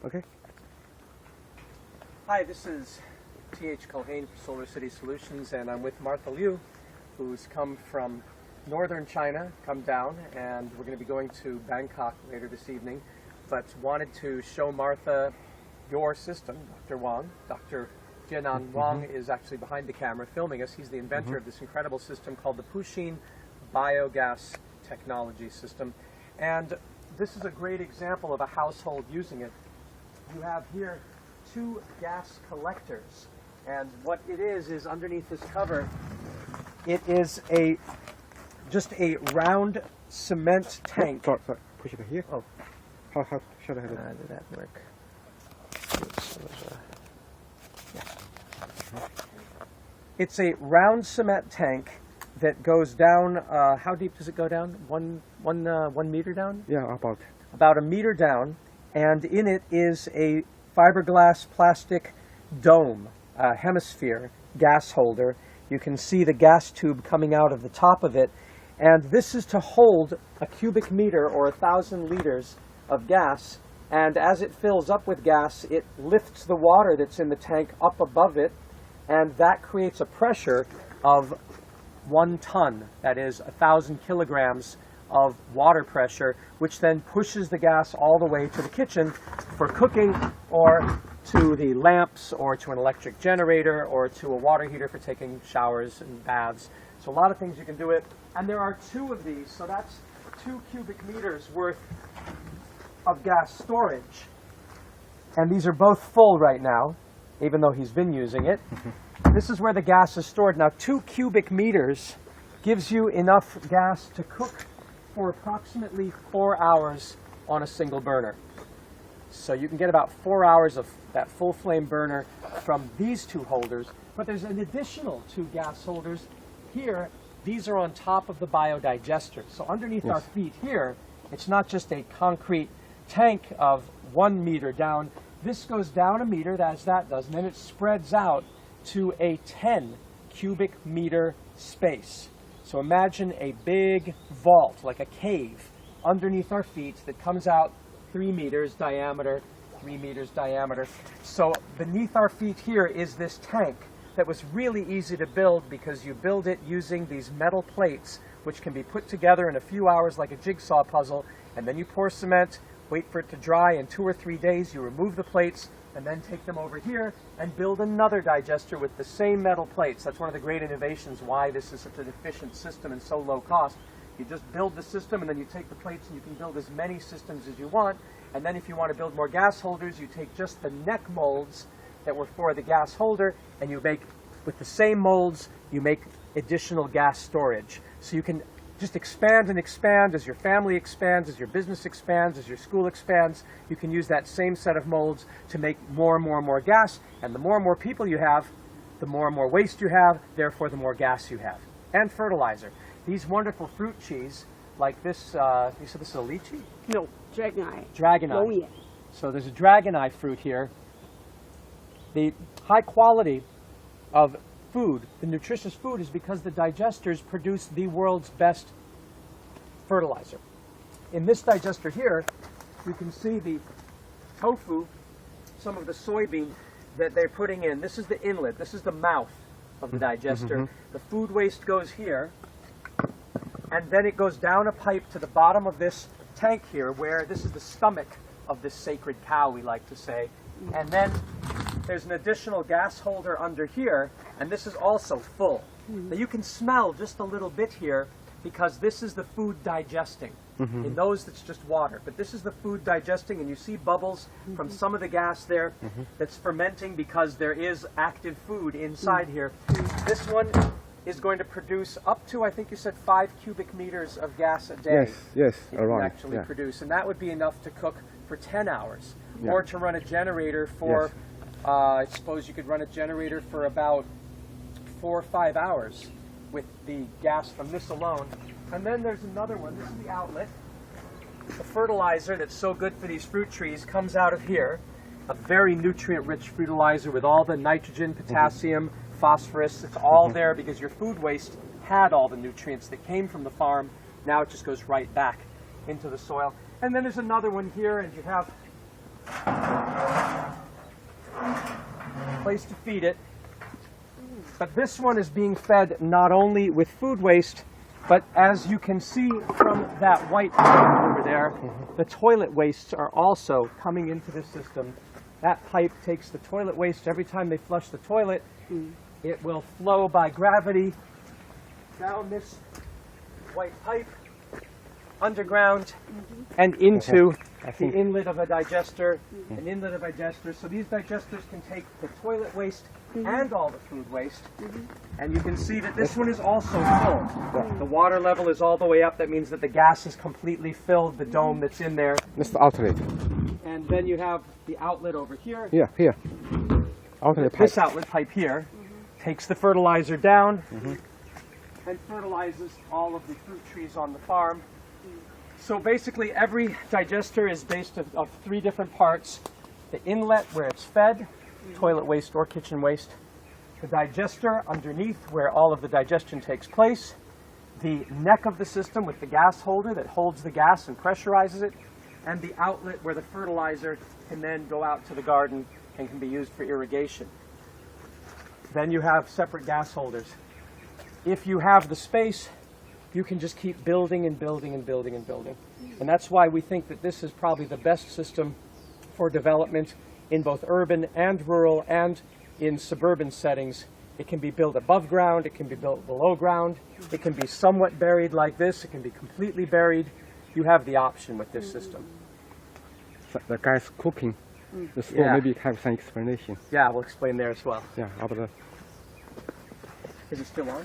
Okay. Hi, this is T.H. Culhane for Solar City Solutions, and I'm with Martha Liu, who's come from northern China, come down, and we're going to be going to Bangkok later this evening, but wanted to show Martha your system, Dr. Wang. Dr. Jianan Wang is actually behind the camera filming us. He's the inventor of this incredible system called the Puxin biogas technology system. And this is a great example of a household using it. You have here 2 gas collectors, and what it is underneath this cover, it is just a round cement tank. Sorry. Push it here. Oh, How should I have it? did that work? It's a round cement tank that goes down. How deep does it go down? One meter down? Yeah, About a meter down, and in it is a fiberglass plastic dome, hemisphere gas holder. You can see the gas tube coming out of the top of it, and this is to hold a cubic meter or 1,000 liters of gas, and as it fills up with gas, it lifts the water that's in the tank up above it, and that creates a pressure of 1 ton, that is 1,000 kilograms of water pressure, which then pushes the gas all the way to the kitchen for cooking, or to the lamps, or to an electric generator, or to a water heater for taking showers and baths. So a lot of things you can do it. And there are 2 of these, so that's 2 cubic meters worth of gas storage. And these are both full right now, even though he's been using it. This is where the gas is stored. Now, 2 cubic meters gives you enough gas to cook for approximately 4 hours on a single burner. So you can get about 4 hours of that full flame burner from these 2 holders, but there's an additional 2 gas holders here. These are on top of the biodigester. So underneath our feet here, it's not just a concrete tank of 1 meter down. This goes down a meter, as that does, and then it spreads out to a 10 cubic meter space. So imagine a big vault, like a cave, underneath our feet that comes out 3 meters diameter, 3 meters diameter. So beneath our feet here is this tank that was really easy to build, because you build it using these metal plates, which can be put together in a few hours like a jigsaw puzzle, and then you pour cement, wait for it to dry. In 2 or 3 days you remove the plates, and then take them over here and build another digester with the same metal plates. That's one of the great innovations, why this is such an efficient system and so low cost. You just build the system, and then you take the plates, and you can build as many systems as you want. And then if you want to build more gas holders, you take just the neck molds that were for the gas holder, and you make, with the same molds, you make additional gas storage. So you can just expand and expand as your family expands, as your business expands, as your school expands. You can use that same set of molds to make more and more and more gas. And the more and more people you have, the more and more waste you have, therefore the more gas you have. And fertilizer. These wonderful fruit trees, like this, you said this is a lychee? No, dragon eye. Dragon eye. Oh, yeah. So there's a dragon eye fruit here. The high quality of food, the nutritious food, is because the digesters produce the world's best fertilizer. In this digester here, you can see the tofu, some of the soybean that they're putting in. This is the inlet, this is the mouth of the digester. The food waste goes here, and then it goes down a pipe to the bottom of this tank here, where this is the stomach of this sacred cow, we like to say. And then there's an additional gas holder under here, and this is also full. Now you can smell just a little bit here, because this is the food digesting. In those, it's just water, but this is the food digesting, and you see bubbles from some of the gas there that's fermenting, because there is active food inside here. This one is going to produce up to, I think you said, 5 cubic meters of gas a day. Yes, it can actually produce, and that would be enough to cook for 10 hours, or to run a generator for, I suppose you could run a generator for about 4 or 5 hours with the gas from this alone. And then there's another one. This is the outlet. The fertilizer that's so good for these fruit trees comes out of here. A very nutrient-rich fertilizer with all the nitrogen, potassium, phosphorus. It's all there because your food waste had all the nutrients that came from the farm. Now it just goes right back into the soil. And then there's another one here, and you have place to feed it. But this one is being fed not only with food waste, but as you can see from that white pipe over there, the toilet wastes are also coming into the system. That pipe takes the toilet waste. Every time they flush the toilet, it will flow by gravity down this white pipe, underground, and into the inlet of a digester, an inlet of a digester. So these digesters can take the toilet waste and all the food waste. And you can see that this one is also full. The water level is all the way up. That means that the gas has completely filled the dome that's in there. That's the outlet. And then you have the outlet over here. Here. Outlet pipe. This outlet pipe here takes the fertilizer down and fertilizes all of the fruit trees on the farm. So basically every digester is based of three different parts. The inlet where it's fed, toilet waste or kitchen waste. The digester underneath where all of the digestion takes place. The neck of the system with the gas holder that holds the gas and pressurizes it. And the outlet where the fertilizer can then go out to the garden and can be used for irrigation. Then you have separate gas holders. If you have the space, you can just keep building and building and building and building. And that's why we think that this is probably the best system for development in both urban and rural and in suburban settings. It can be built above ground, it can be built below ground, it can be somewhat buried like this, it can be completely buried. You have the option with this system. So the guy's cooking. The store maybe have some explanation. Yeah, we'll explain there as well. Yeah, about the Is it still on?